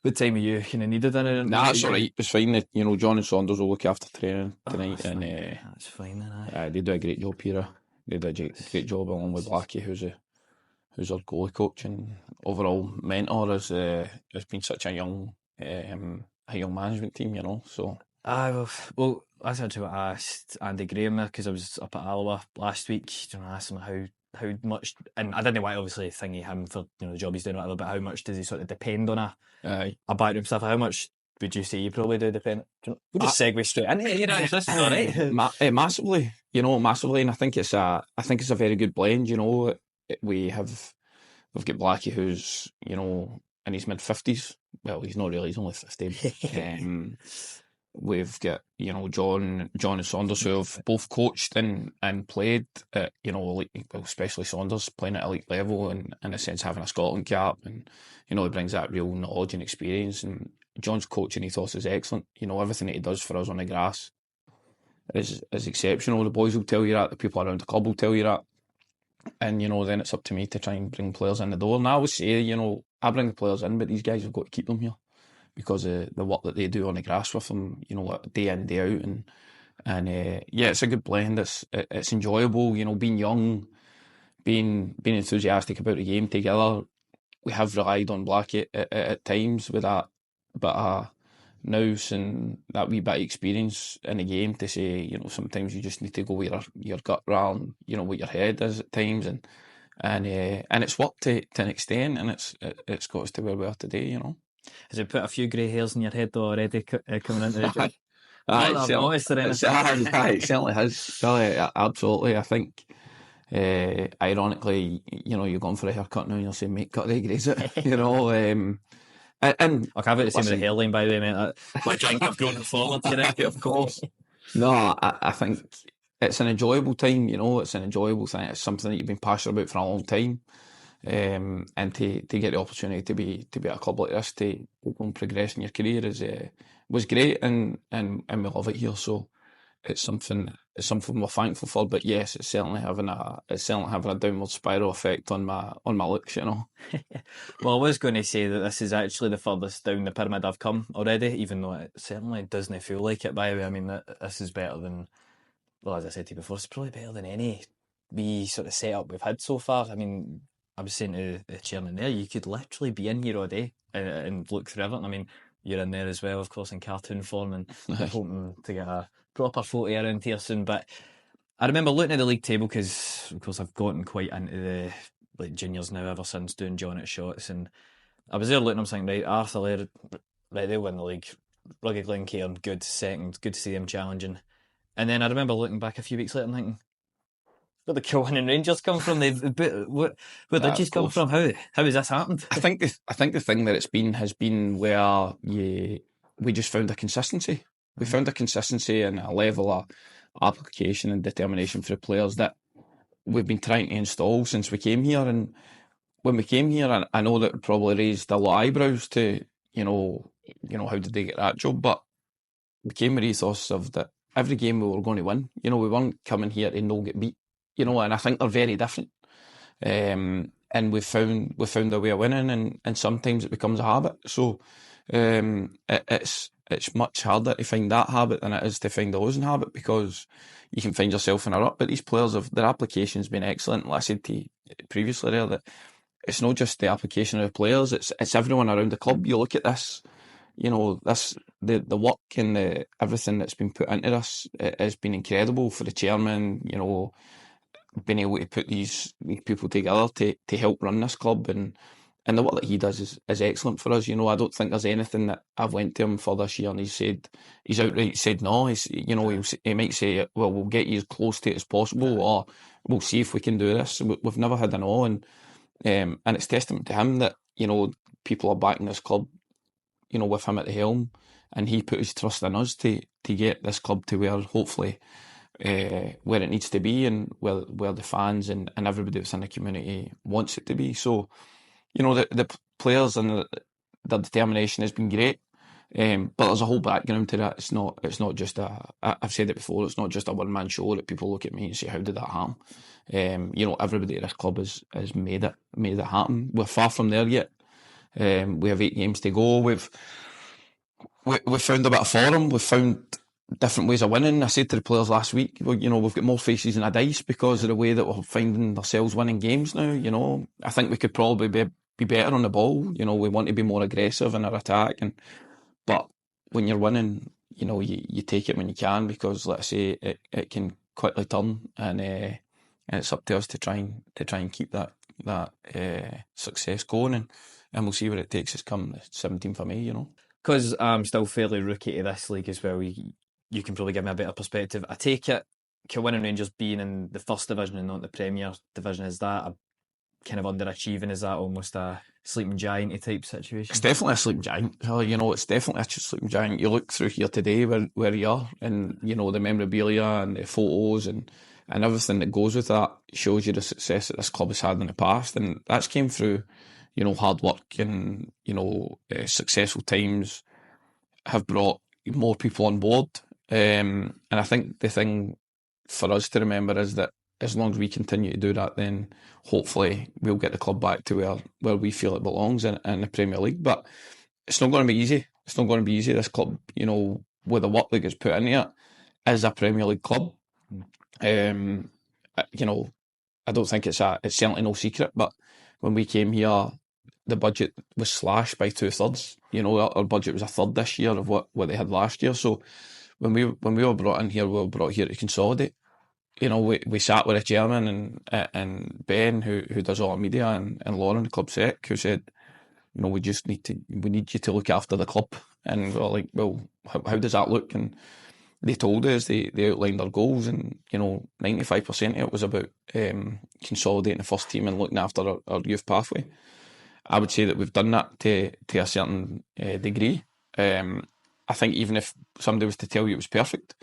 what time of you kind of needed in it? Nah, it's alright. It's fine. You know, John and Saunders will look after training tonight, and that's fine then. they do a great job here. They do a great job along with Blackie, who's our goalie coach and overall mentor. Has been such a young management team, you know. So well, that's actually what I asked Andy Graham there, because I was up at Alloa last week. I asked him how much, and I didn't want to obviously thingy him for the job he's doing, or whatever, but how much does he sort of depend on a backroom staff? How much would you say you probably do depend? We'll just segue straight into it. This is all right. Massively, massively, and I think it's a very good blend. You know, we've got Blackie, who's in his mid-50s. Well, he's not really; he's only 50. We've got John and Saunders, who have both coached and played at elite, well, especially Saunders playing at elite level, and in a sense having a Scotland cap, and he brings that real knowledge and experience. And John's coaching ethos is excellent. Everything that he does for us on the grass is exceptional. The boys will tell you that. The people around the club will tell you that. And then it's up to me to try and bring players in the door. And I always say, I bring the players in, but these guys have got to keep them here, because of the work that they do on the grass with them, day in, day out. And it's a good blend. It's enjoyable, being young, being enthusiastic about the game together. We have relied on Blackie at times with that bit of nous and that wee bit of experience in the game to say, sometimes you just need to go with your gut rather than, what your head is at times. And it's worked to an extent, and it's got us to where we are today, Has it put a few grey hairs in your head though already coming into the job? It certainly has. Absolutely. I think, ironically, you're going for a haircut now and you'll say, mate, cut the greys out, And I've had the same with the hairline, by the way, mate. My drink, I've grown it forward, of course. No, I think it's an enjoyable time, it's an enjoyable thing. It's something that you've been passionate about for a long time. And to get the opportunity to be at a club like this, to go and progress in your career was great, and we love it here. So it's something we're thankful for. But yes, it's certainly having a downward spiral effect on my looks, Well, I was going to say that this is actually the furthest down the pyramid I've come already, even though it certainly doesn't feel like it. By the way, I mean this is better than, well, as I said to you before, it's probably better than any wee sort of setup we've had so far. I mean, I was saying to the chairman there, you could literally be in here all day and look through everything. I mean, you're in there as well, of course, in cartoon form, and we're hoping to get a proper photo around here soon. But I remember looking at the league table, because, of course, I've gotten quite into the juniors now ever since doing John at Shots, and I was there looking, I'm saying, right, Arthur, they'll win the league. Rugby Glencairn, good second, good to see them challenging. And then I remember looking back a few weeks later and thinking, where the Kilwinning Rangers come from? Where did you come from? How has this happened? I think the thing that it's been has been where we just found a consistency. We found a consistency and a level of application and determination for the players that we've been trying to install since we came here. And when we came here, I know that it probably raised a lot of eyebrows to, how did they get that job? But we came with the ethos of that every game we were going to win. We weren't coming here to not get beat. And I think they're very different. And we found a way of winning, and sometimes it becomes a habit. So it's much harder to find that habit than it is to find the losing habit, because you can find yourself in a rut. But these players, their application's been excellent. Like I said to you previously there, that it's not just the application of the players, it's everyone around the club. You look at this, the work and everything that's been put into this, it has been incredible for the chairman, being able to put these people together to help run this club, and the work that he does is excellent for us. I don't think there's anything that I've went to him for this year and he's outright said no. He might say, well, we'll get you as close to it as possible, or we'll see if we can do this. We've never had a no, and it's testament to him that people are backing this club, with him at the helm, and he put his trust in us to get this club to where hopefully where it needs to be, and where the fans and everybody that's in the community wants it to be. So, the players and their determination has been great, but there's a whole background to that. It's not just I've said it before, it's not just a one-man show that people look at me and say, how did that happen? Everybody at this club has made it happen. We're far from there yet, We have 8 games to go. We've found a bit of form. We've found different ways of winning. I said to the players last week, we've got more faces in a dice because of the way that we're finding ourselves winning games now. I think we could probably be better on the ball. We want to be more aggressive in our attack, but when you're winning, you take it when you can, because, let's say, it can quickly turn, and it's up to us to try and keep that success going, and we'll see where it takes us come the 17th of May. Because I'm still fairly rookie to this league as well, you can probably give me a better perspective. I take it, Kilwinning Rangers being in the first division and not the Premier Division, is that a kind of underachieving? Is that almost a sleeping giant type situation? It's definitely a sleeping giant. It's definitely a sleeping giant. You look through here today where you are, and the memorabilia and the photos and everything that goes with that shows you the success that this club has had in the past, and that's came through hard work, and successful times have brought more people on board, and I think the thing for us to remember is that as long as we continue to do that, then hopefully we'll get the club back to where we feel it belongs in the Premier League. But it's not going to be easy. It's not going to be easy. This club, with the work that gets put into it, is a Premier League club. I don't think it's certainly no secret, but when we came here, the budget was slashed by 2/3. Our budget was 1/3 this year of what they had last year. So when we were brought in here, we were brought here to consolidate. We sat with a chairman and Ben, who does all our media, and Lauren, the club sec, who said, we need you to look after the club. And we were like, well, how does that look? And they told us, they outlined our goals, and 95% of it was about consolidating the first team and looking after our youth pathway. I would say that we've done that to a certain degree. I think even if somebody was to tell you it was perfect,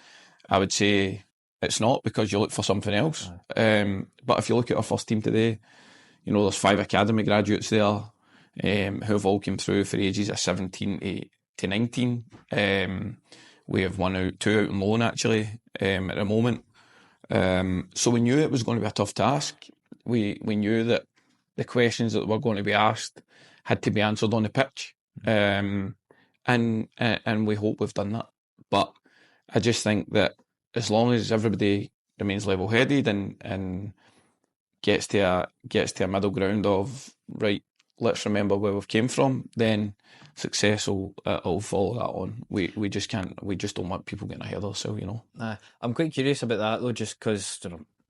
I would say it's not, because you look for something else. But if you look at our first team today, there's 5 academy graduates there who have all come through for ages of 17 to 19. We have 2 out on loan, actually, at the moment. So we knew it was going to be a tough task. We knew that the questions that were going to be asked had to be answered on the pitch. And we hope we've done that. But I just think that as long as everybody remains level-headed and gets to a middle ground of, right, let's remember where we've came from, then success will follow that on. We just don't want people getting ahead of ourselves, I'm quite curious about that though, just because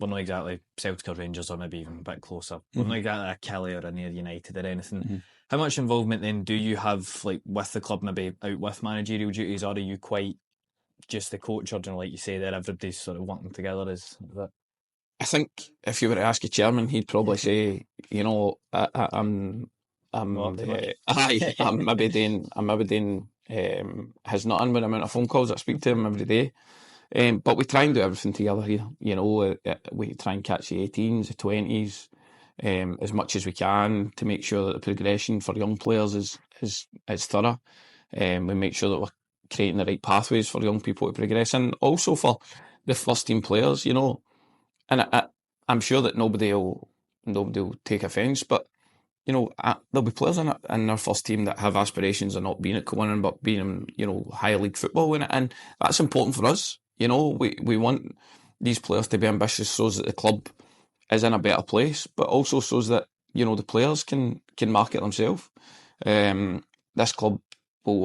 we're not exactly Celtic or Rangers, or maybe even a bit closer. We're not exactly a Kelly or a near United or anything. Mm-hmm. How much involvement then do you have, like, with the club, maybe out with managerial duties, or are you quite just the coach, or like you say there, everybody's sort of working together? Is that? I think if you were to ask a chairman, he'd probably say, I'm maybe doing has nothing with the amount of phone calls I speak to him every day. But we try and do everything together here. We try and catch the 18s, the 20s, as much as we can, to make sure that the progression for young players is thorough. We make sure that we're creating the right pathways for young people to progress, and also for the first team players. And I'm sure that nobody will take offence, but there'll be players in our first team that have aspirations of not being at Kilwinning, but being in higher league football, and that's important for us. We want these players to be ambitious, so that the club is in a better place, but also so that the players can market themselves. This club will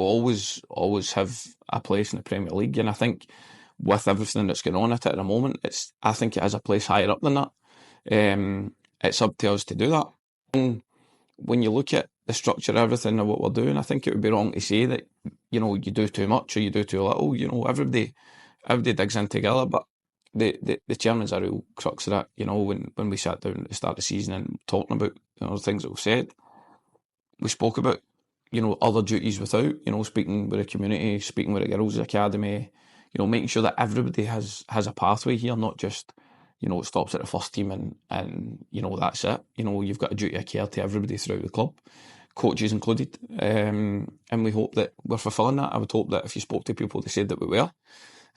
always have a place in the Premier League, and I think with everything that's going on at the moment, I think it has a place higher up than that. It's up to us to do that. And when you look at the structure of everything and what we're doing, I think it would be wrong to say that you do too much or you do too little. Everybody digs in together, but the chairman's a real crux of that. When we sat down at the start of the season and talking about the things that we've said, we spoke about other duties without, speaking with the community, speaking with the girls' academy, making sure that everybody has a pathway here, not just it stops at the first team and that's it. You've got a duty of care to everybody throughout the club, coaches included, and we hope that we're fulfilling that. I would hope that if you spoke to people, they said that we were.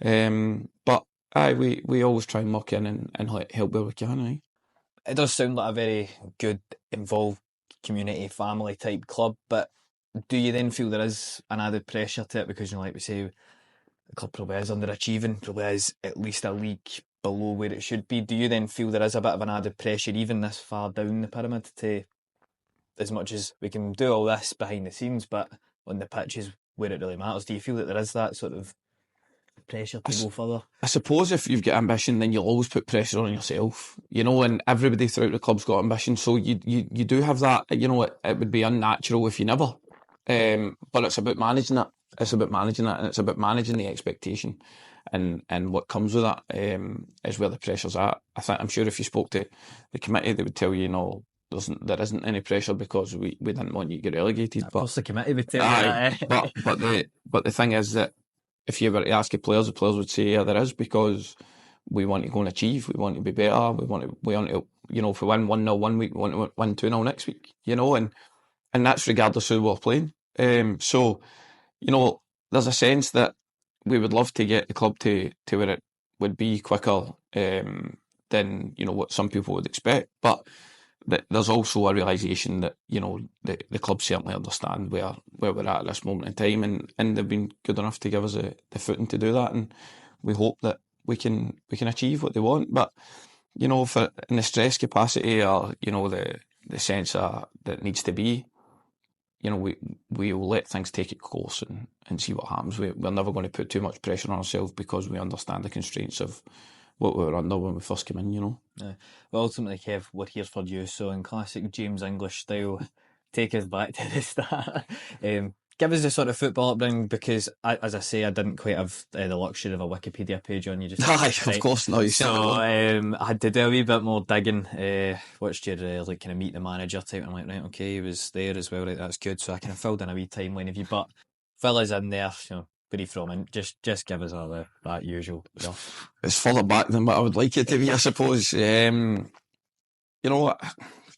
But we always try and muck in and help where we can. It does sound like a very good, involved community, family type club, but do you then feel there is an added pressure to it because, you know, like we say, the club probably is underachieving, probably is at least a league below where it should be. Do you then feel there is a bit of an added pressure even this far down the pyramid to, as much as we can do all this behind the scenes, but on the pitch is where it really matters? Do you feel that there is that sort of pressure to go further? I suppose if you've got ambition, then you'll always put pressure on yourself, you know, and everybody throughout the club's got ambition, so you do have that, you know. It would be unnatural if you never. But it's about managing it. It's about managing it, and it's about managing the expectation, and what comes with that is where the pressure's at. I'm sure if you spoke to the committee, they would tell you, no, there isn't any pressure because we didn't want you to get relegated. Of course, the committee would tell you that. But the thing is that if you were to ask the players would say, yeah, there is, because we want to go and achieve, we want to be better, we want to, you know, if we win 1-0 one week, we want to win 2-0 next week, you know, and that's regardless who we're playing. So, you know, there's a sense that we would love to get the club to where it would be quicker than, you know, what some people would expect. But there's also a realisation that, you know, the club certainly understand where we're at this moment in time, and they've been good enough to give us the footing to do that, and we hope that we can achieve what they want. But, you know, for in the stress capacity, or, you know, the sense that it needs to be, you know, we will let things take its course and see what happens. We're never going to put too much pressure on ourselves because we understand the constraints of what we were under when we first came in, you know. Well, ultimately, Kev, we're here for you. So in classic James English style, take us back to the start. Give us the sort of football upbringing, because, as I say, I didn't quite have the luxury of a Wikipedia page on you. Of course not. So I had to do a wee bit more digging. Watched your like kind of meet the manager type, and I'm like, right, okay, he was there as well. Right, that's good. So I kind of filled in a wee timeline of you, but fill us in there. You know, where you from, and just give us all that usual stuff. It's further back than what I would like it to be, I suppose. You know,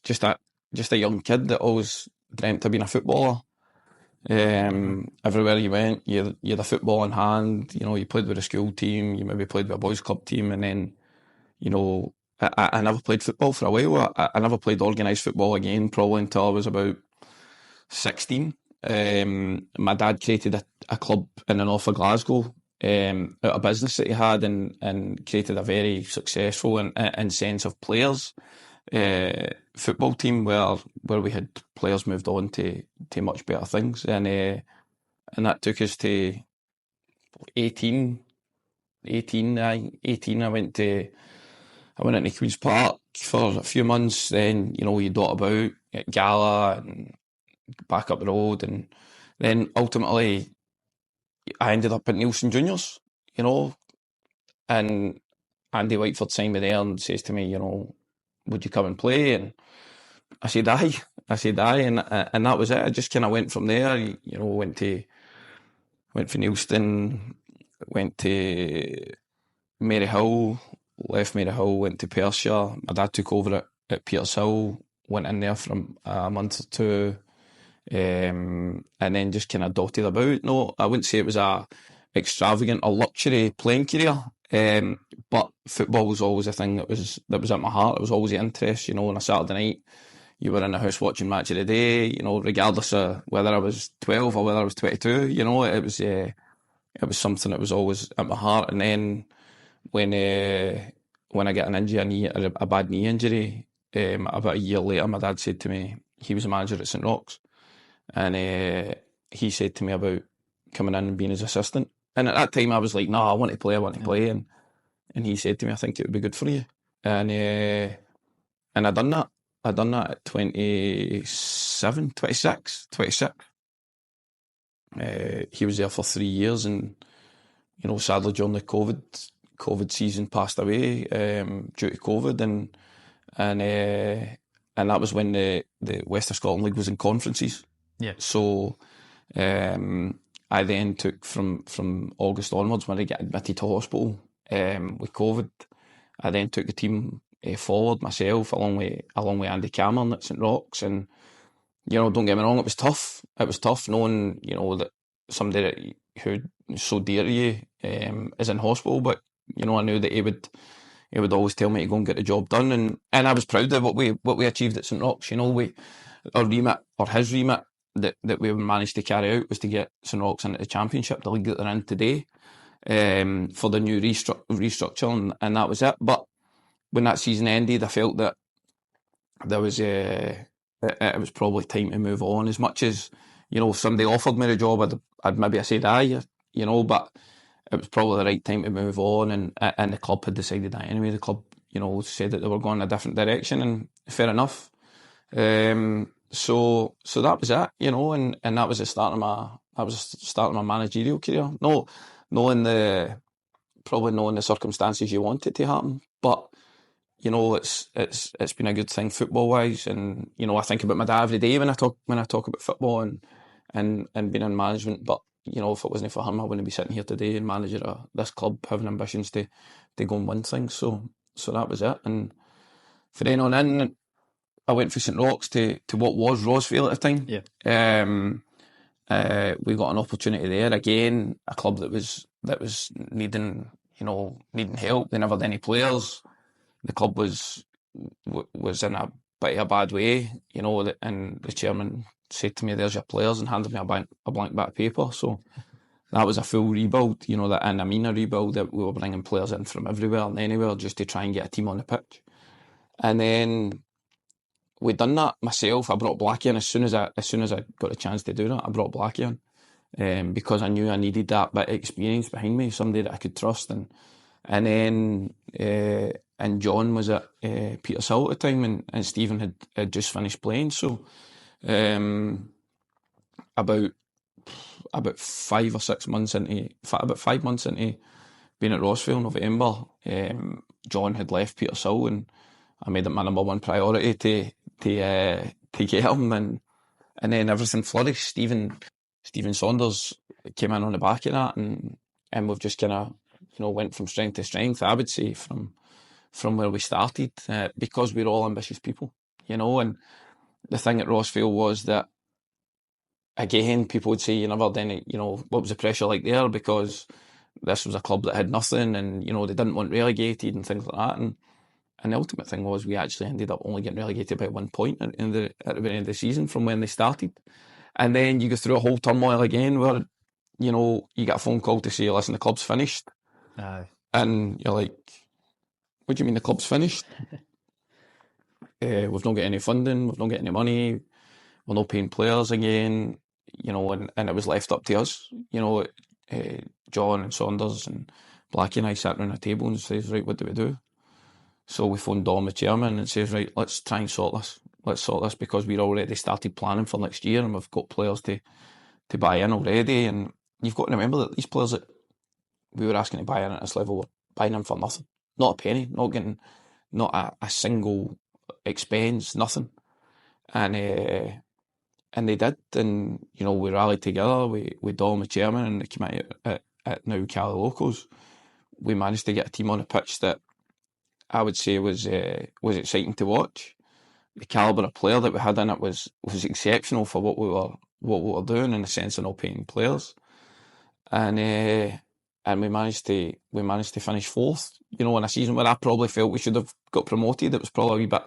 just a young kid that always dreamt of being a footballer. Everywhere you went, you had a football in hand. You know, you played with a school team, you maybe played with a boys' club team, and then, you know, I never played football for a while. I never played organised football again, probably until I was about 16. My dad created a club in the north of Glasgow, out of business that he had, and created a very successful and sense of players football team where we had players moved on to much better things, and that took us to 18. I went into Queen's Park for a few months. Then, you know, you dot about at Gala and back up the road, and then ultimately I ended up at Nielsen Juniors, you know, and Andy Whiteford signed me there and says to me, you know, would you come and play? And I said aye, and that was it. I just kind of went from there. You know, went for Nielsen, went to Maryhill, left Maryhill, went to Perthshire. My dad took over at Petershill, went in there for a month or two, and then just kind of dotted about. No, I wouldn't say it was a extravagant or luxury playing career, but football was always a thing that was at my heart. It was always the interest, you know. On a Saturday night, you were in the house watching Match of the Day, you know, regardless of whether I was 12 or whether I was 22, you know. It was something that was always at my heart. And then when I got an injury, a bad knee injury, about a year later, my dad said to me, he was a manager at St Roch's, and he said to me about coming in and being his assistant. And at that time I was like, no, I want to play. And he said to me, I think it would be good for you. And I done that. I done that at 26. He was there for 3 years, and, you know, sadly during the COVID season passed away due to COVID, and that was when the West of Scotland League was in conferences. Yeah. So I then took from August onwards, when I got admitted to hospital with COVID, I then took the team forward myself, along with Andy Cameron at St Roch's. And, you know, don't get me wrong, it was tough. It was tough knowing, you know, that somebody who is so dear to you is in hospital. But, you know, I knew that he would always tell me to go and get the job done, and I was proud of what we achieved at St Roch's. You know, we our remit, or his remit, that we managed to carry out was to get St Roch's into the Championship, the league that they're in today, for the new restructure, and that was it. But when that season ended, I felt that there was it was probably time to move on. As much as, you know, if somebody offered me the job, I'd maybe have said aye, you know, but it was probably the right time to move on, and the club had decided that anyway. The club, you know, said that they were going a different direction, and fair enough. So that was it, you know, and that was the start of my managerial career. No, probably not in the circumstances you want it to happen, but you know, it's been a good thing football wise, and you know, I think about my dad every day when I talk about football and being in management. But you know, if it wasn't for him, I wouldn't be sitting here today and managing this club, having ambitions to go and win things. So that was it. And for then on in, I went for St Roch's to what was Rossvale at the time. Yeah. We got an opportunity there again, a club that was needing help. They never had any players. The club was in a bit of a bad way, you know, and the chairman said to me, "There's your players," and handed me a blank bit of paper. So that was a full rebuild, you know, and I mean a rebuild, that we were bringing players in from everywhere and anywhere just to try and get a team on the pitch. And then we'd done that myself. I brought Blackie in as soon as I got a chance to do that. I brought Blackie in because I knew I needed that bit of experience behind me, somebody that I could trust. And then and John was at Petershill at the time, and Stephen had just finished playing. So about 5 or 6 months into, about 5 months into being at Rossvale in November, John had left Petershill, and I made it my number one priority to get him, and then everything flourished. Stephen Saunders came in on the back of that, and we've just kind of, you know, went from strength to strength, I would say, from where we started, because we're all ambitious people, you know. And the thing at Rossvale was that, again, people would say, you never done it, you know, what was the pressure like there, because this was a club that had nothing, and you know, they didn't want relegated and things like that. And the ultimate thing was, we actually ended up only getting relegated by 1 point at the very end of the season from when they started. And then you go through a whole turmoil again where, you know, you get a phone call to say, "Listen, the club's finished." Aye. And you're like, "What do you mean the club's finished?" We've not got any funding, we've not got any money, we're not paying players again, you know, and it was left up to us, you know. John and Saunders and Blackie and I sat around a table and says, "Right, what do we do?" So we phoned Dom, the chairman, and says, "Right, let's try and sort this. Let's sort this, because we're already started planning for next year, and we've got players to buy in already." And you've got to remember that these players that we were asking to buy in at this level were buying them for nothing. Not a penny, not getting, not a single expense, nothing. And they did, and you know, we rallied together. We Dom, the chairman, and the committee at now Caledonian Locos. We managed to get a team on the pitch that I would say was exciting to watch. The calibre of player that we had in it was exceptional for what we were doing, in the sense of not paying players. And we managed to finish fourth, you know, in a season where I probably felt we should have got promoted. It was probably a wee bit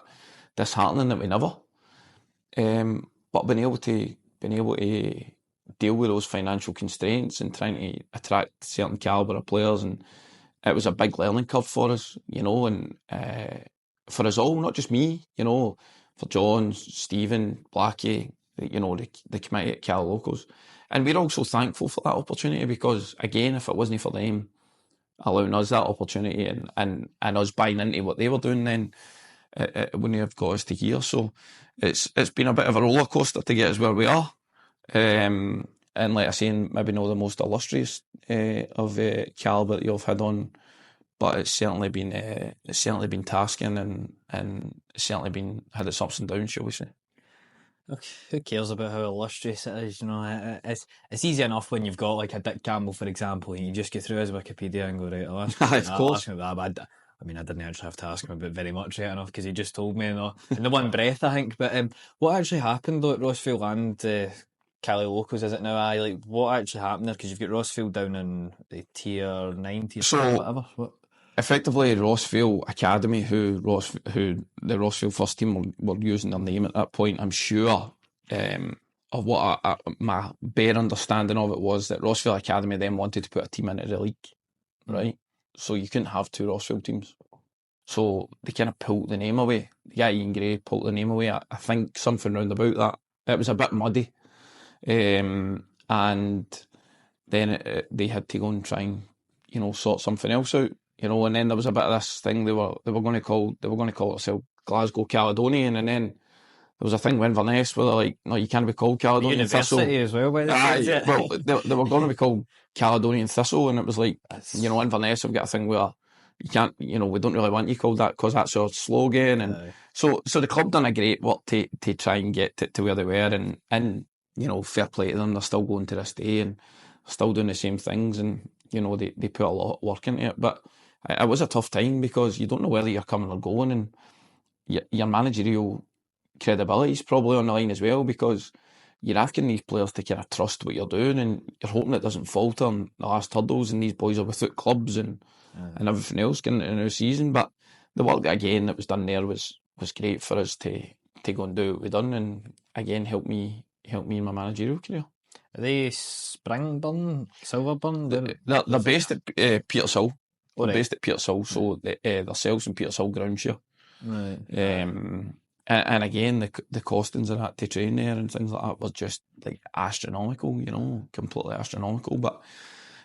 disheartening that we never. But being able to deal with those financial constraints and trying to attract certain calibre of players, and it was a big learning curve for us, you know, and for us all, not just me, you know, for John, Stephen, Blackie, you know, the committee at Cal Locals. And we're also thankful for that opportunity, because, again, if it wasn't for them allowing us that opportunity and us buying into what they were doing, then it wouldn't have got us to here. So it's been a bit of a roller coaster to get us where we are. And like I say, maybe not the most illustrious of calibre that you've had on, but it's certainly been tasking, and it's certainly been had its ups and downs, shall we say. Okay, who cares about how illustrious it is? You know, it's easy enough when you've got like a Dick Campbell, for example, and you just go through his Wikipedia and go, right, I'll ask him, Of course. ask him that. But I mean, I didn't actually have to ask him about very much right enough, because he just told me in the one breath, I think. But what actually happened though at Rossvale and Cali Locos, is it now? Like, what actually happened there? Because you've got Rossvale down in the tier 9, tier 10, So whatever. What? effectively Rossvale Academy, who the Rossvale first team were using their name at that point. I'm sure of what my bare understanding of it was that Rossvale Academy then wanted to put a team into the league, right? So you couldn't have two Rossvale teams. So they kind of pulled the name away. The guy Ian Gray pulled the name away. I think something round about that. It was a bit muddy. And then they had to go and try and, sort something else out. And then there was a bit of this thing they were going to call themselves Glasgow Caledonian, and then there was a thing with Inverness where they're like, no, you can't be called Caledonian Thistle. University as well, by the way. Well, they were going to be called Caledonian Thistle, and it was like, Inverness have got a thing where you can't, we don't really want you called that because that's our slogan, and so the club done a great work to try and get to where they were, and fair play to them, they're still going to this day and still doing the same things, and they put a lot of work into it, but it was a tough time because you don't know whether you're coming or going, and your managerial credibility is probably on the line as well, because you're asking these players to kind of trust what you're doing, and you're hoping it doesn't falter on the last hurdles, and these boys are without clubs and everything else getting into the new season. But the work that was done there was great for us to go and do what we done, and again help me in my managerial career. Are they Springburn, Silverburn? They're based at Petershill. They're based at Petershill, so themselves in Petershill Groundshire. Right. And again, the costings of that to train there and things like that were just like astronomical, completely astronomical. But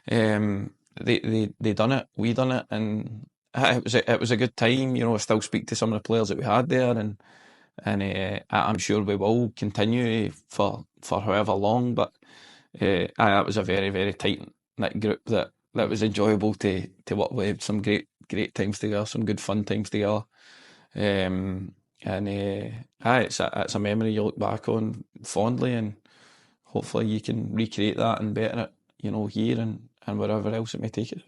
they done it, we done it, and it was a good time. I still speak to some of the players that we had there, and I'm sure we will continue for however long. But it was a very, very tight knit group that was enjoyable to work with. Some great times together, some good fun times together. It's a memory you look back on fondly, and hopefully you can recreate that and better it, here and wherever else it may take it.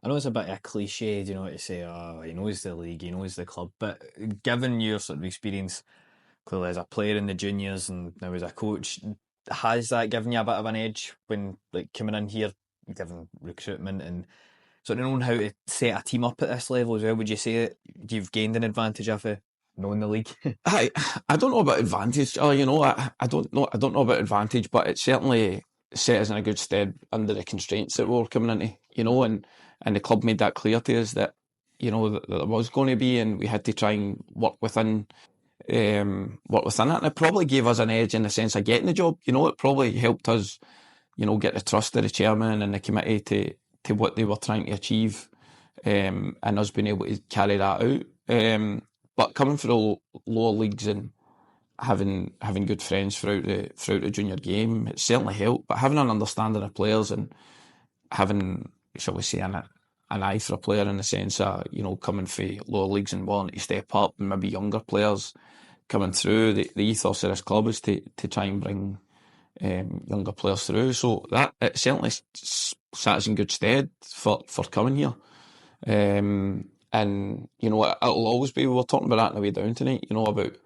I know it's a bit of a cliche, to say, he knows the league, he knows the club, but given your sort of experience, clearly as a player in the juniors and now as a coach, has that given you a bit of an edge when coming in here, given recruitment and sort of knowing how to set a team up at this level as well? Would you say that you've gained an advantage of it, knowing the league? I don't know about advantage. I don't know about advantage, but it certainly set us in a good stead under the constraints that we were coming into, and the club made that clear to us that that there was going to be, and we had to try and work within it, and it probably gave us an edge in the sense of getting the job. It probably helped us get the trust of the chairman and the committee to what they were trying to achieve, and us being able to carry that out. But coming through the lower leagues and having good friends throughout the junior game, it certainly helped. But having an understanding of players and having, shall we say, an eye for a player in the sense of coming from lower leagues and wanting to step up, and maybe younger players coming through, the ethos of this club is to try and bring younger players through. So that it certainly sat us in good stead for coming here. And it'll always be, we were talking about that on the way down tonight, about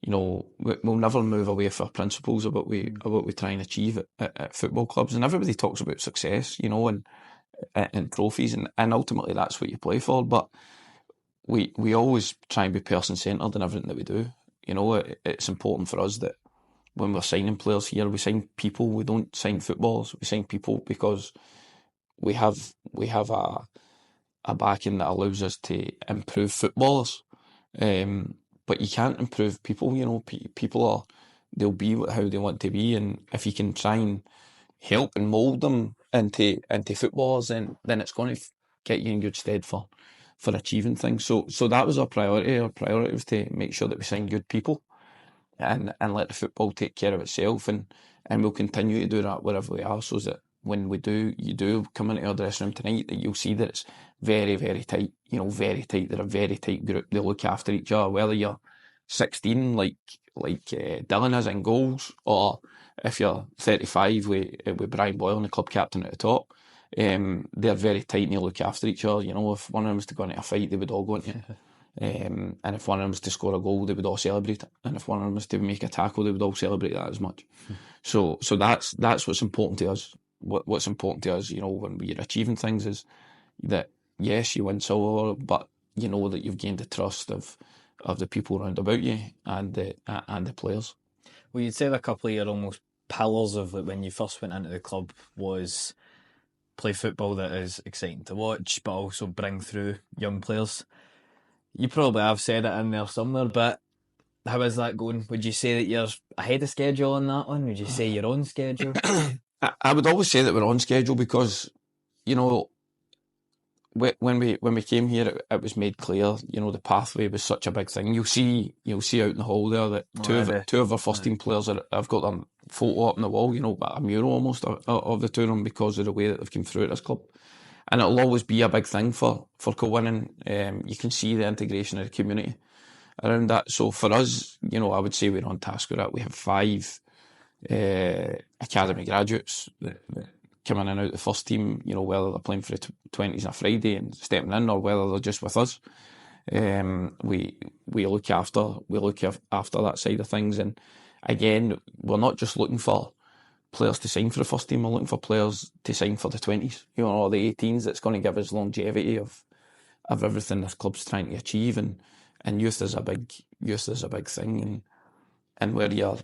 we'll never move away from our principles about what we try and achieve at football clubs. And everybody talks about success, and trophies, and ultimately that's what you play for. But we always try and be person-centred in everything that we do. It's important for us that when we're signing players here, we sign people. We don't sign footballers. We sign people because we have a backing that allows us to improve footballers. But you can't improve people. People they'll be how they want to be, and if you can try and help and mould them into footballers, then it's going to get you in good stead for achieving things. So that was our priority. Our priority was to make sure that we sign good people and let the football take care of itself, and we'll continue to do that wherever we are, so that when you do come into our dressing room tonight, that you'll see that it's very, very tight, very tight. They're a very tight group. They look after each other, whether you're 16 like Dylan is in goals, or if you're 35 with Brian Boyle and the club captain at the top. They're very tight and they look after each other. If one of them was to go into a fight, they would all go into it. And if one of them was to score a goal, they would all celebrate it. And if one of them was to make a tackle, they would all celebrate that as much. So that's what's important to us. What's important to us, when we're achieving things, is that yes, you win silver, but you know that you've gained the trust of the people around about you and the players. Well, you'd say a couple of your almost pillars of like when you first went into the club was play football that is exciting to watch, but also bring through young players. You probably have said it in there somewhere, but how is that going? Would you say that you're ahead of schedule on that one? Would you say you're on schedule? I would always say that we're on schedule because, you know, when we came here, it was made clear, you know, the pathway was such a big thing. You'll see out in the hall there that two of our first team players have got their photo up on the wall, you know, a mural almost of the two of them because of the way that they've come through at this club. And it'll always be a big thing for Kilwinning. You can see the integration of the community around that. So for us, you know, I would say we're on task with that. We have 5 academy graduates that coming in and out the first team, you know, whether they're playing for the 20s on a Friday and stepping in or whether they're just with us. We look after that side of things, and again, we're not just looking for players to sign for the first team, we're looking for players to sign for the 20s, you know, or the 18s. That's going to give us longevity of everything this club's trying to achieve, and youth is a big thing, and where you're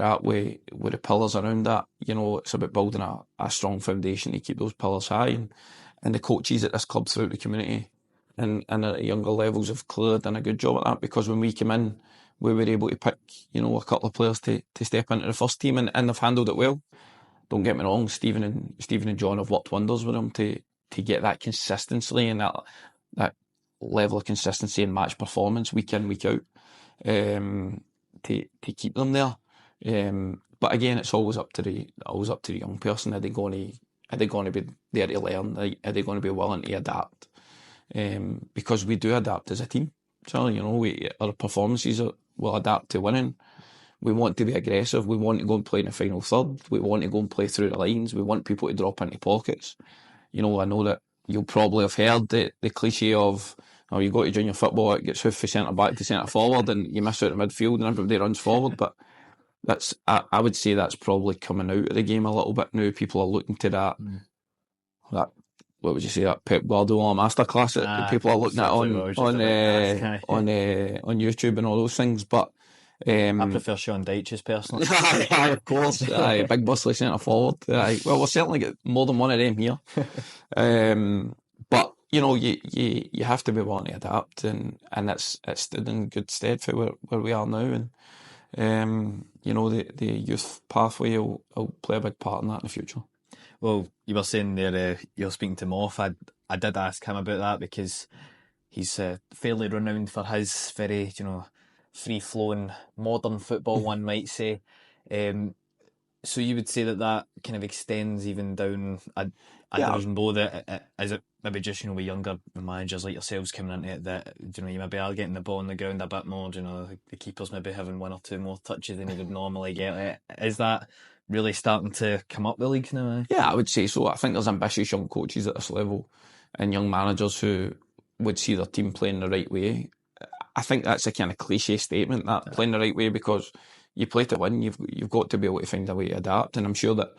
at with the pillars around that, you know, it's about building a strong foundation to keep those pillars high, and the coaches at this club throughout the community and at younger levels have clearly done a good job at that, because when we came in, we were able to pick, you know, a couple of players to step into the first team, and they've handled it well. Don't get me wrong, Stephen and John have worked wonders with them to get that consistency and that level of consistency and match performance week in, week out, to keep them there. But again, it's always up to the young person. Are they going to be there to learn? Are they going to be willing to adapt? Because we do adapt as a team. So, you know, our performances will adapt to winning. We want to be aggressive. We want to go and play in the final third. We want to go and play through the lines. We want people to drop into pockets. You know, I know that you'll probably have heard the cliche of, oh, you go to junior football, it gets hoofed from centre back to centre forward, and you miss out the midfield and everybody runs forward. But I would say that's probably coming out of the game a little bit now. People are looking to that what would you say, that Pep Guardiola masterclass that people are looking at on YouTube and all those things. But I prefer Sean Dyche's personally. Aye, of course. Aye, big bustly centre forward. Aye. Well, we'll certainly get more than one of them here. But you know, you have to be willing to adapt, and it's stood in good stead for where we are now, and you know, the youth pathway will play a big part in that in the future. Well, you were saying there you're speaking to Moff. I did ask him about that because he's fairly renowned for his very, you know, free-flowing modern football, one might say. So you would say that kind of extends even down a division below that. Is it maybe just, you know, with younger managers like yourselves coming into it that, you know, you maybe are getting the ball on the ground a bit more, you know, the keeper's maybe having 1 or 2 more touches than he would normally get. Is that really starting to come up the leagues now? Yeah, I would say so. I think there's ambitious young coaches at this level and young managers who would see their team playing the right way. I think that's a kind of cliche statement, that playing the right way, because you play to win. You've got to be able to find a way to adapt, and I'm sure that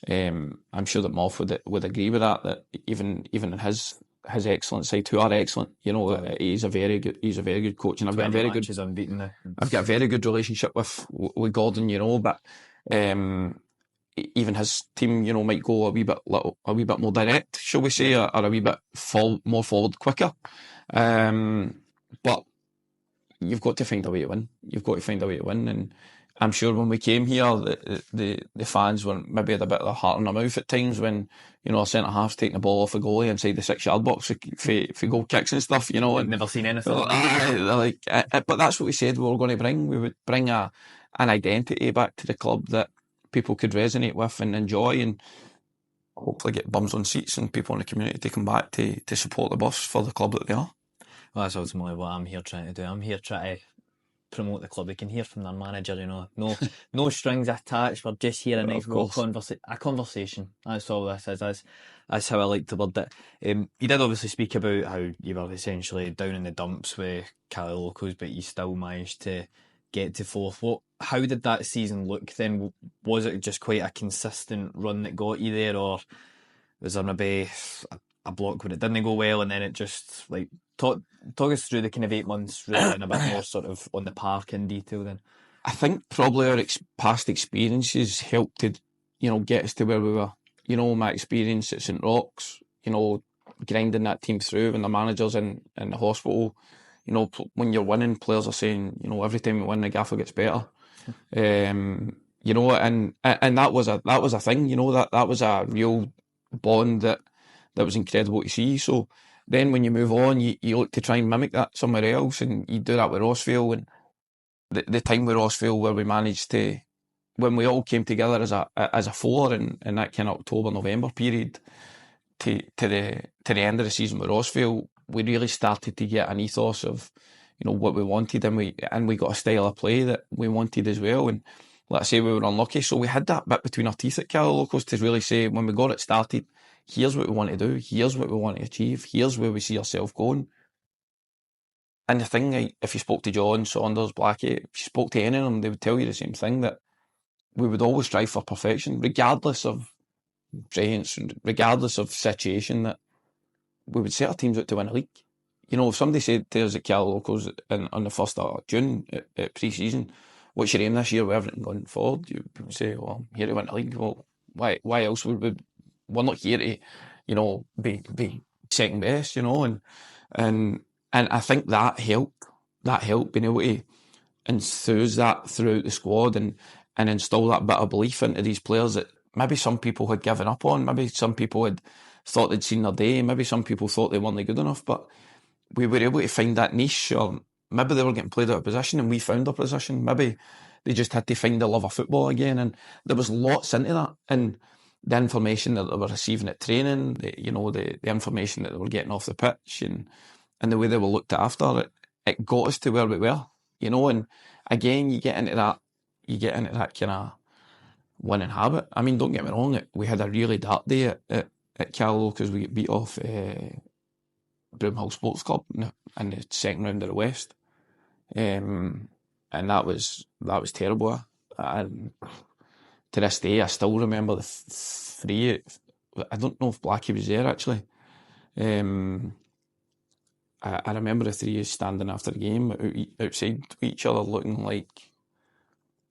Moff would agree with that. That even in his excellent side, who are excellent, you know, he's a very good coach, and I've got a very good unbeaten now. I've got a very good relationship with Gordon, you know, but even his team, you know, might go a wee bit more direct, shall we say, or a wee bit more forward quicker. But you've got to find a way to win. And I'm sure when we came here, the fans were maybe had a bit of a heart in their mouth at times when, you know, our centre half's taking the ball off a goalie inside the 6-yard box for goal kicks and stuff, you know. I've never seen anything. They're like, but that's what we said we were going to bring. We would bring an identity back to the club that people could resonate with and enjoy, and hopefully get bums on seats and people in the community to come back to support the Buffs for the club that they are. Well, that's ultimately what I'm here trying to do. I'm here trying to promote the club. We can hear from their manager, you know, no strings attached. We're just here a nice conversation. That's all this is. That's how I like to word it. You did obviously speak about how you were essentially down in the dumps with Cali Locos, but you still managed to get to 4th. How did that season look then? Was it just quite a consistent run that got you there, or was there maybe a block when it didn't go well, and then it just like talk us through the kind of 8 months really in a bit more sort of on the park in detail then. I think probably our past experiences helped to, get us to where we were. My experience at St Roch's, grinding that team through when the manager's in the hospital. When you're winning, players are saying, every time we win, the gaffer gets better. And that was a thing. That was a real bond that was incredible to see. So then when you move on, you look to try and mimic that somewhere else, and you do that with Rossvale, and the time with Rossvale where we managed to, when we all came together as a four in that kind of October-November period to the end of the season with Rossvale, we really started to get an ethos of what we wanted, and we got a style of play that we wanted as well. And let's say we were unlucky, so we had that bit between our teeth at Caledonian Locomotives to really say, when we got it started, here's what we want to do, here's what we want to achieve, here's where we see ourselves going. And the thing, if you spoke to John, Saunders, Blackie, if you spoke to any of them, they would tell you the same thing, that we would always strive for perfection, regardless of brilliance, regardless of situation, that we would set our teams out to win a league. If somebody said to us at Caledonian Locos on the 1st of June at pre-season, what's your aim this year with everything going forward? You would say, well, I'm here to win a league. Well, why else would we? We're not here to, be second best, and I think that helped. That helped being able to enthuse that throughout the squad and install that bit of belief into these players that maybe some people had given up on, maybe some people had thought they'd seen their day, maybe some people thought they weren't good enough, but we were able to find that niche, or maybe they were getting played out of position and we found a position. Maybe they just had to find the love of football again, and there was lots into that. And the information that they were receiving at training, the information that they were getting off the pitch, and the way they were looked after, it got us to where we were, and again, you get into that kind of winning habit. I mean, don't get me wrong, we had a really dark day at Callow because we get beat off Broomhill Sports Club in the second round of the West, and that was terrible. And to this day, I still remember the three. I don't know if Blackie was there actually. I remember the three standing after the game outside each other, looking like,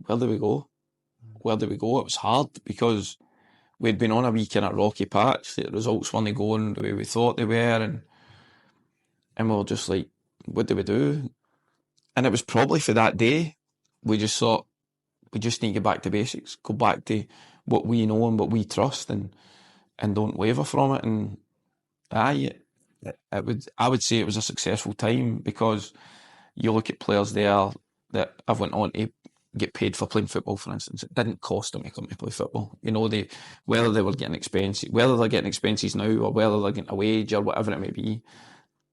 where do we go? Where do we go? It was hard because we'd been on a wee kind of rocky patch. The results weren't going the way we thought they were, and we were just like, what do we do? And it was probably for that day, we just thought, we just need to get back to basics, go back to what we know and what we trust, and don't waver from it. And I would say it was a successful time, because you look at players there that have went on to get paid for playing football, for instance. It didn't cost them to come to play football. Whether they were getting expenses, whether they're getting expenses now, or whether they're getting a wage, or whatever it may be,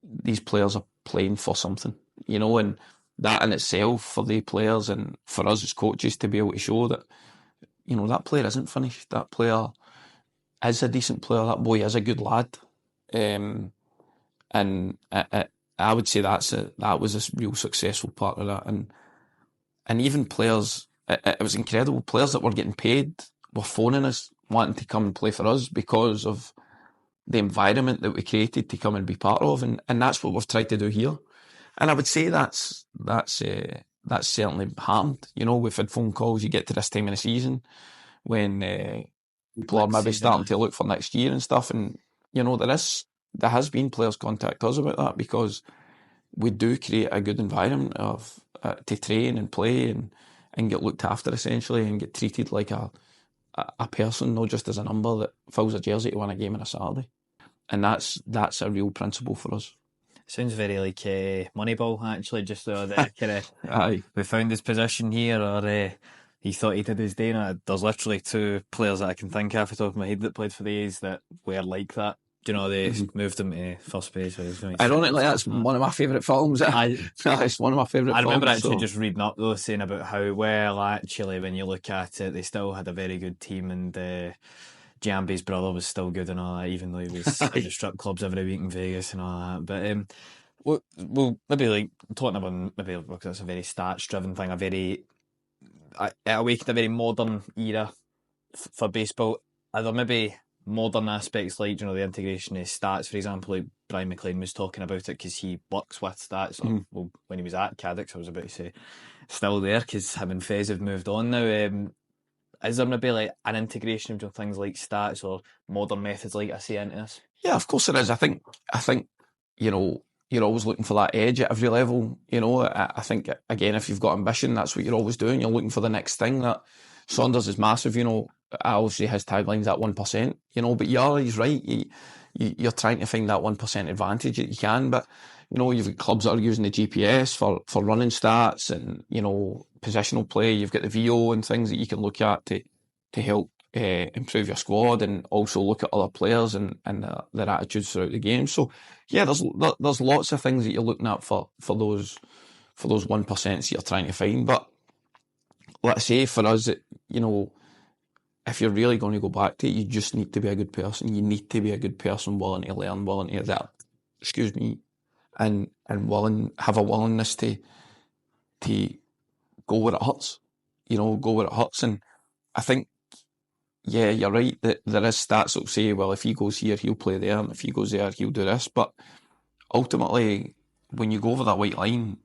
these players are playing for something, and that in itself, for the players and for us as coaches to be able to show that, that player isn't finished, that player is a decent player, that boy is a good lad. And I would say that was a real successful part of that. And even players, it was incredible, players that were getting paid were phoning us, wanting to come and play for us because of the environment that we created to come and be part of, and that's what we've tried to do here. And I would say that's certainly happened. We've had phone calls, you get to this time of the season when people are maybe starting to look for next year and stuff, and there has been players contact us about that, because we do create a good environment of to train and play and get looked after, essentially, and get treated like a person, not just as a number that fills a jersey to win a game on a Saturday. And that's a real principle for us. Sounds very like Moneyball, actually, just the kind of we found his position here, or he thought he did his day. There's literally two players that I can think of off the top of my head that played for the A's that were like that. They moved him to first base. Ironically, that's one of my favourite films. It's one of my favourite films. I remember actually just reading up though, saying about how, well, actually, when you look at it, they still had a very good team, and Giambi's brother was still good and all that, even though he was in the strip clubs every week in Vegas and all that. But well, maybe like talking about, maybe because it's a very stats-driven thing, it awakened a very modern era for baseball. Are there maybe modern aspects like, the integration of stats, for example, like Brian McLean was talking about it because he works with stats. Well, when he was at Cadix, I was about to say, still there because him and Fez have moved on now. Is there maybe like an integration of things like stats or modern methods like I say into this? Yeah, of course there is. I think you're always looking for that edge at every level. I think again, if you've got ambition, that's what you're always doing. You're looking for the next thing. That Saunders is massive. Obviously his tagline's that 1%. But he's right. You're trying to find that 1% advantage that you can. But you've got clubs that are using the GPS for running stats and positional play. You've got the VO and things that you can look at to help improve your squad and also look at other players and their attitudes throughout the game. So yeah, there's lots of things that you're looking at for those 1% you're trying to find. But let's say for us, if you're really going to go back to it, you just need to be a good person. You need to be a good person, willing to learn, willing to adapt. Excuse me, and have a willingness to go where it hurts. Go where it hurts. And I think, yeah, you're right that there is stats that say, well, if he goes here, he'll play there, and if he goes there, he'll do this. But ultimately, when you go over that white line,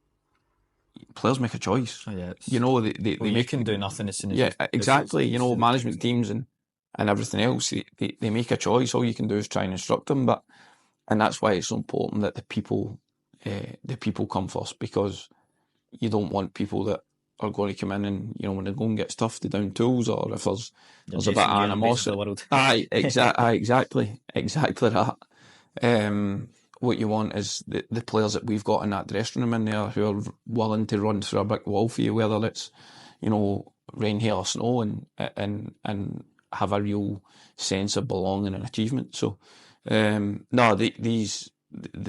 players make a choice. Oh, yeah, they can do nothing as soon as exactly. Management teams and everything else, they make a choice. All you can do is try and instruct them. And that's why it's so important that the people come first, because you don't want people that are going to come in and when they go and get stuff, they down tools, or if there's a bit of animosity. Exactly that. What you want is the players that we've got in that dressing room in there who are willing to run through a brick wall for you, whether it's rain, hail or snow, and have a real sense of belonging and achievement. So the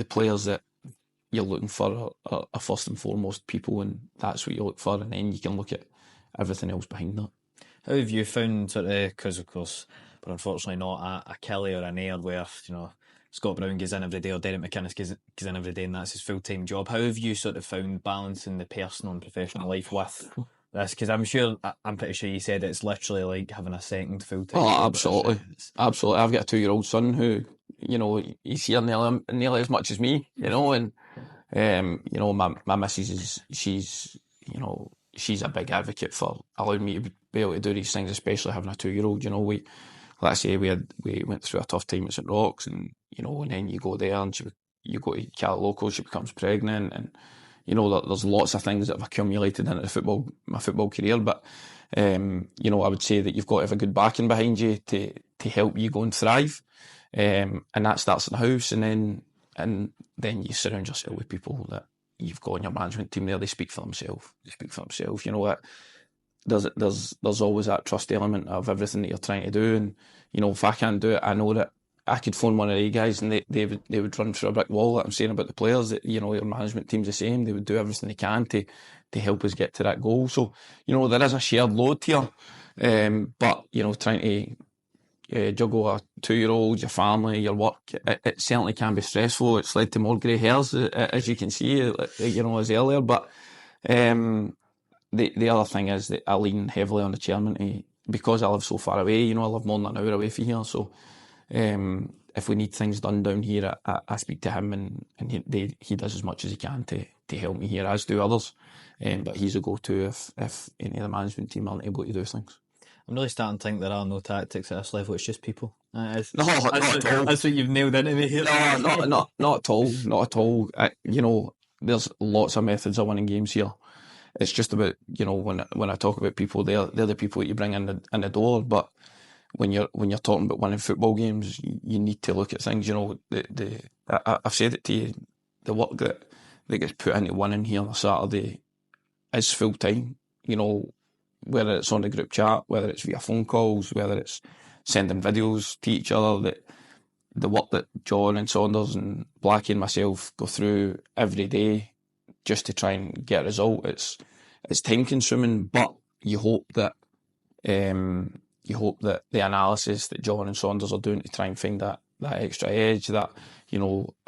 players that you're looking for are first and foremost people, and that's what you look for, and then you can look at everything else behind that. How have you found, because of course we're unfortunately not a Kelly or an Air where Scott Brown goes in every day or Derek McInnes goes in every day and that's his full-time job. How have you found balancing the personal and professional life with this? Because I'm pretty sure you said it's literally like having a second full-time job. Absolutely. I've got a 2-year-old son who, he's here nearly as much as me, and my missus she's a big advocate for allowing me to be able to do these things, especially having a 2-year-old. Let's say we went through a tough time at St Roch's, and and then you go there and you go to Caledonian Locomotives, she becomes pregnant, and there's lots of things that have accumulated into my football career. But I would say that you've got to have a good backing behind you to help you go and thrive, and that starts in the house, and then you surround yourself with people that you've got in your management team there. They speak for themselves. There's always that trust element of everything that you're trying to do, and if I can't do it, I know that I could phone one of the guys and they would run through a brick wall. That I'm saying about the players, that your management team's the same. They would do everything they can to help us get to that goal. So there is a shared load here, but trying to juggle a 2-year-old, your family, your work, it certainly can be stressful. It's led to more grey hairs, as you can see, as earlier. But the other thing is that I lean heavily on the chairman because I live so far away. I live more than an hour away from here. So if we need things done down here, I speak to him, and he does as much as he can to help me here, as do others. But he's a go-to if any of the management team aren't able to do things. I'm really starting to think there are no tactics at this level. It's just people. Not at all. That's what you've nailed into me here. No, not at all. Not at all. There's lots of methods of winning games here. It's just about when I talk about people, they're the people that you bring in the door. But when you're talking about winning football games, you need to look at things. I've said it to you. The work that gets put into winning here on a Saturday is full time. Whether it's on the group chat, whether it's via phone calls, whether it's sending videos to each other, the work that John and Saunders and Blackie and myself go through every day just to try and get a result. It's time consuming, but you hope that the analysis that John and Saunders are doing to try and find that extra edge, that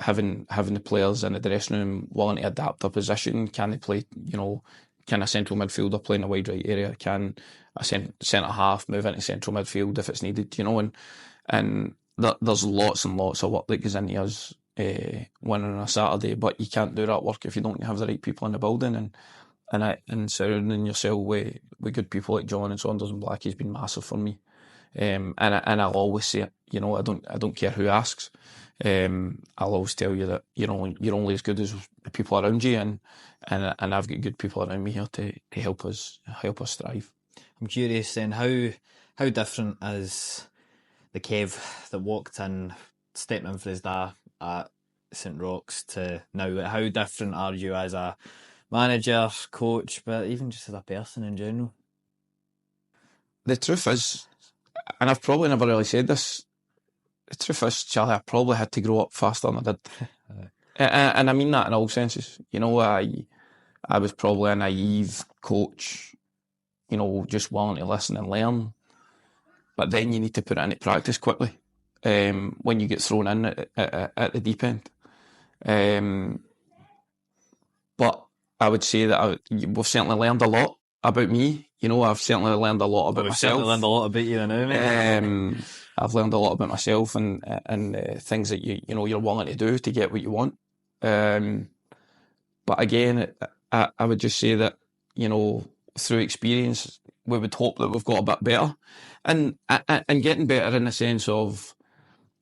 having the players in the dressing room willing to adapt their position. Can they play? Can a central midfielder play in a wide right area? Can a centre half move into central midfield if it's needed? And and there's lots and lots of work that goes into us winning on a Saturday, but you can't do that work if you don't have the right people in the building, and surrounding yourself with good people like John and Saunders and Blackie's been massive for me. And I'll always say it, you know, I don't care who asks. I'll always tell you that, you know, you're only as good as the people around you, and I've got good people around me here to help us thrive. I'm curious then, how different is the Kev that walked in, stepping in for his dad at St Roch's to now? How different are you as a manager, coach, but even just as a person in general? The truth is, and I've probably never really said this, the truth is, Charlie, I probably had to grow up faster than I did. And I mean that in all senses. You know, I was probably a naive coach, you know, just willing to listen and learn. But then you need to put it into practice quickly when you get thrown in at the deep end. But I would say that we've certainly learned a lot about me. You know, I've certainly learned a lot about myself. We've certainly learned a lot about you now, mate. I've learned a lot about myself and things that you know you're willing to do to get what you want. But again, I would just say that, you know, through experience, we would hope that we've got a bit better, and getting better in the sense of,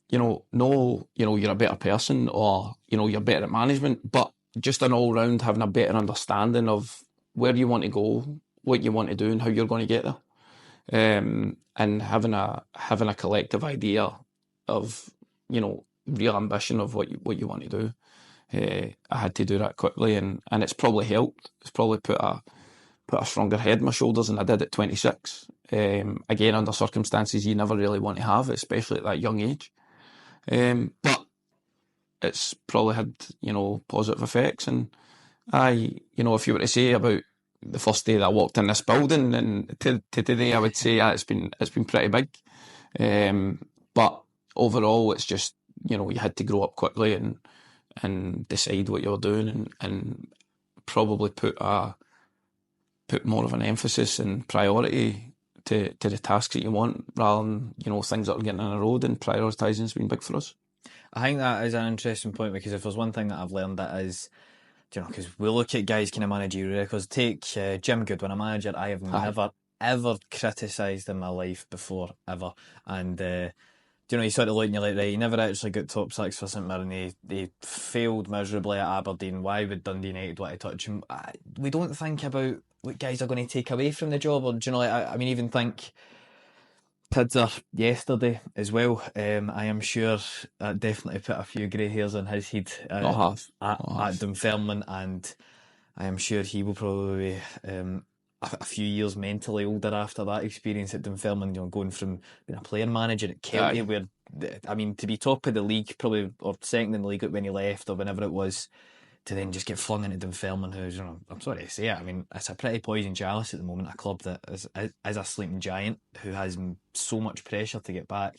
you know, you're a better person, or, you know, you're better at management, but just an all round having a better understanding of where you want to go, what you want to do, and how you're going to get there. And having a collective idea of, you know, real ambition of what you want to do. I had to do that quickly, and it's probably helped. It's probably put a stronger head on my shoulders than I did at 26. Again, under circumstances you never really want to have, especially at that young age. But it's probably had, you know, positive effects. And you know, if you were to say about the first day that I walked in this building and to today, I would say it's been pretty big. But overall, it's just, you know, you had to grow up quickly and decide what you were doing, and probably put more of an emphasis and priority to the tasks that you want, rather than, you know, things that are getting in the road, and prioritising has been big for us. I think that is an interesting point, because if there's one thing that I've learned, that is, you know, because we look at guys kind of managerial records. Take Jim Goodwin, a manager I have never ever criticised in my life before, ever. And you know, you sort of look and you're like, right, he never actually got top six for St Mirren. He failed miserably at Aberdeen. Why would Dundee United want to touch him? We don't think about what guys are going to take away from the job, or, do you know, like, I mean, even think Tidser yesterday as well. I am sure that definitely put a few grey hairs on his head at Dunfermline, and I am sure he will probably be a few years mentally older after that experience at Dunfermline, you know, going from being a player manager at Kelty, where, I mean, to be top of the league, probably, or second in the league when he left, or whenever it was, to then just get flung into Dunfermline, who's, you know, I'm sorry to say it, I mean, it's a pretty poison chalice at the moment, a club that is a sleeping giant who has so much pressure to get back.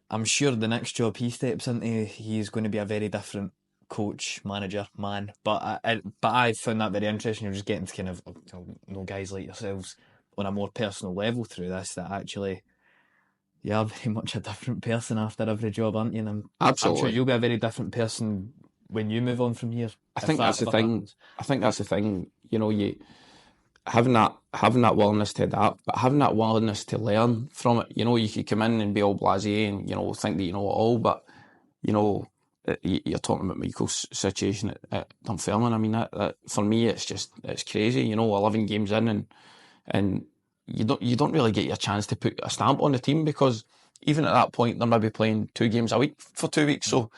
I'm sure the next job he steps into, he's going to be a very different coach, manager, man. But I found that very interesting. You're just getting to kind of, you know, guys like yourselves on a more personal level through this, that actually you are very much a different person after every job, aren't you? And Absolutely. I'm sure you'll be a very different person when you move on from here. I think that's the thing. I think that's the thing. You know, you having that willingness to adapt, but having that willingness to learn from it. You know, you could come in and be all blasé and, you know, think that you know it all, but, you know, you're talking about Michael's situation at Dunfermline. I mean, that for me, it's crazy. You know, 11 games in, and you don't really get your chance to put a stamp on the team, because even at that point, they're maybe playing 2 games a week for 2 weeks. So,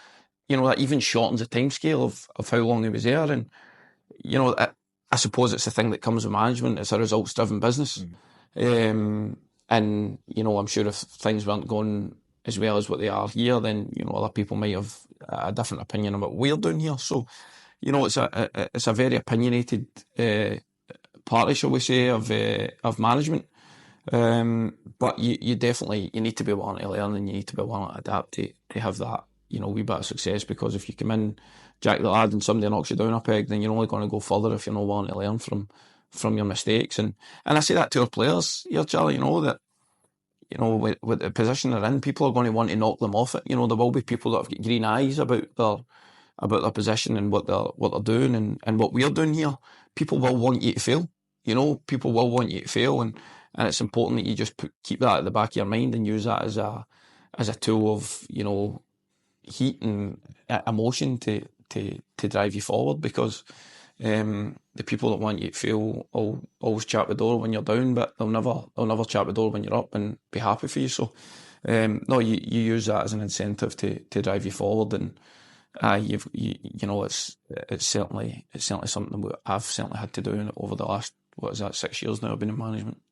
you know, that even shortens the timescale of how long he was there. And, you know, I suppose it's the thing that comes with management. It's a results-driven business. And, you know, I'm sure if things weren't going as well as what they are here, then, you know, other people might have a different opinion about what we're doing here. So, you know, it's a very opinionated party, shall we say, of management. But you definitely, you need to be willing to learn, and you need to be willing to adapt to have that, you know, wee bit of success. Because if you come in Jack the Lad and somebody knocks you down a peg, then you're only going to go further if you're not willing to learn from your mistakes. And I say that to our players here, Charlie, you know, that, you know, with the position they're in, people are going to want to knock them off it. You know, there will be people that have got green eyes about their position and what they're doing and what we're doing here. People will want you to fail. You know, people will want you to fail, and it's important that you just keep that at the back of your mind and use that as a tool of, you know, heat and emotion to drive you forward, because the people that want you to fail will always chat the door when you're down, but they'll never chat the door when you're up and be happy for you. So no, you use that as an incentive to drive you forward, and you know, it's certainly something that I've certainly had to do over the last, 6 years now I've been in management.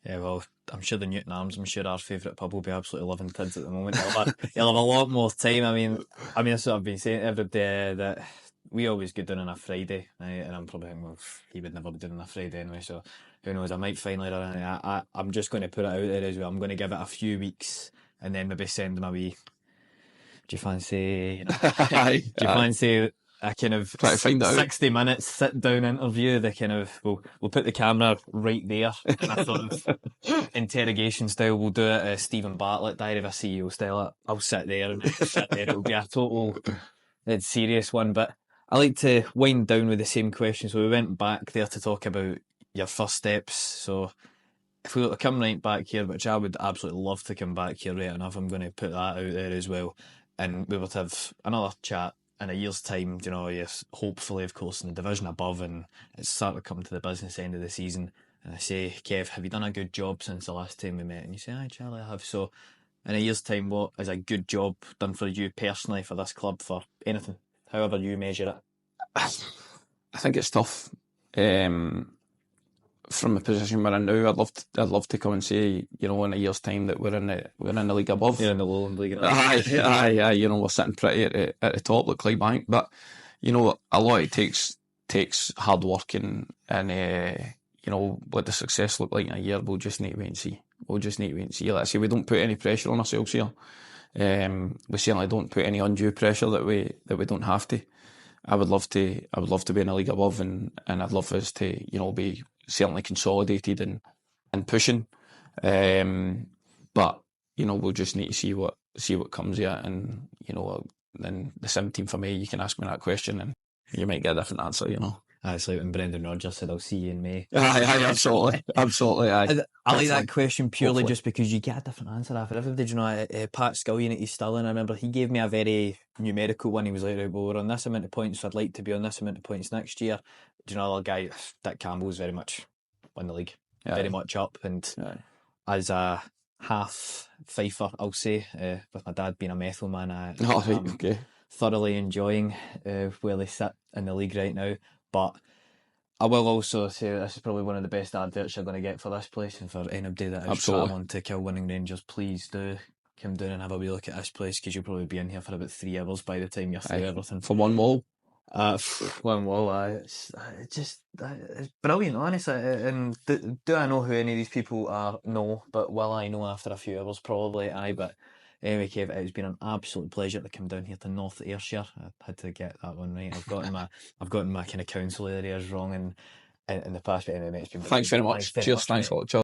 Yeah, well, I'm sure the Newton Arms, I'm sure our favourite pub will be absolutely loving kids at the moment. He'll have a lot more time. I mean, that's what I've been saying every day, that we always go down on a Friday, right? And I'm probably thinking, well, he would never be doing on a Friday anyway, so who knows, I might finally run it. I'm just going to put it out there as well. I'm going to give it a few weeks and then maybe send him a wee, do you fancy, fancy a kind of 60 minutes sit down interview? The kind of, we'll put the camera right there in a sort of interrogation style. We'll do it Stephen Bartlett, Diary of a CEO style. I'll sit there and it'll be a total serious one. But I like to wind down with the same question. So we went back there to talk about your first steps. So if we were to come right back here, which I would absolutely love to come back here, right enough, I'm going to put that out there as well, and we were to have another chat in a year's time, you know, yes, hopefully, of course, in the division above, and it's starting to come to the business end of the season, and I say, Kev, have you done a good job since the last time we met? And you say, aye, Charlie, I have. So in a year's time, what is a good job done for you personally, for this club, for anything, however you measure it? I think it's tough. From the position we're in now, I'd love to come and say, you know, in a year's time that we're in the league above. You're in the Lowland League. Aye. You know, we're sitting pretty at the top, like Clydebank. But you know, a lot of it takes hard work and you know, what the success look like in a year, we'll just need to wait and see. Like I say, we don't put any pressure on ourselves here. We certainly don't put any undue pressure that we don't have to. I would love to be in a league above, and I'd love us to, you know, be certainly consolidated and pushing. But you know, we'll just need to see what comes here, and you know, then the 17th of May, you can ask me that question, and you might get a different answer. You know. It's like when Brendan Rodgers said, "I'll see you in May." Aye, absolutely. Aye. I like that question purely just because you get a different answer after everybody. Did you know Pat Scullion at East Stirling? I remember he gave me a very numerical one. He was like, "Well, we're on this amount of points, so I'd like to be on this amount of points next year." Do you know, other guy, Dick Campbell's very much won the league, very much up, and as a half Fifer, I'll say, with my dad being a Methil man, I'm thoroughly enjoying where they sit in the league right now. But I will also say this is probably one of the best adverts you're going to get for this place, and for anybody that is travelling to Kilwinning Rangers, please do come down and have a wee look at this place, because you'll probably be in here for about 3 hours by the time you're through everything. For one wall. One wall, it's brilliant, honestly. And do I know who any of these people are? No, but will I know after a few hours? Probably. Aye, but anyway, Kev, it's been an absolute pleasure to come down here to North Ayrshire. I had to get that one right. I've gotten my kind of council areas wrong in the past, but anyway, mate, it's been. Thanks very much. Cheers. Thanks a lot.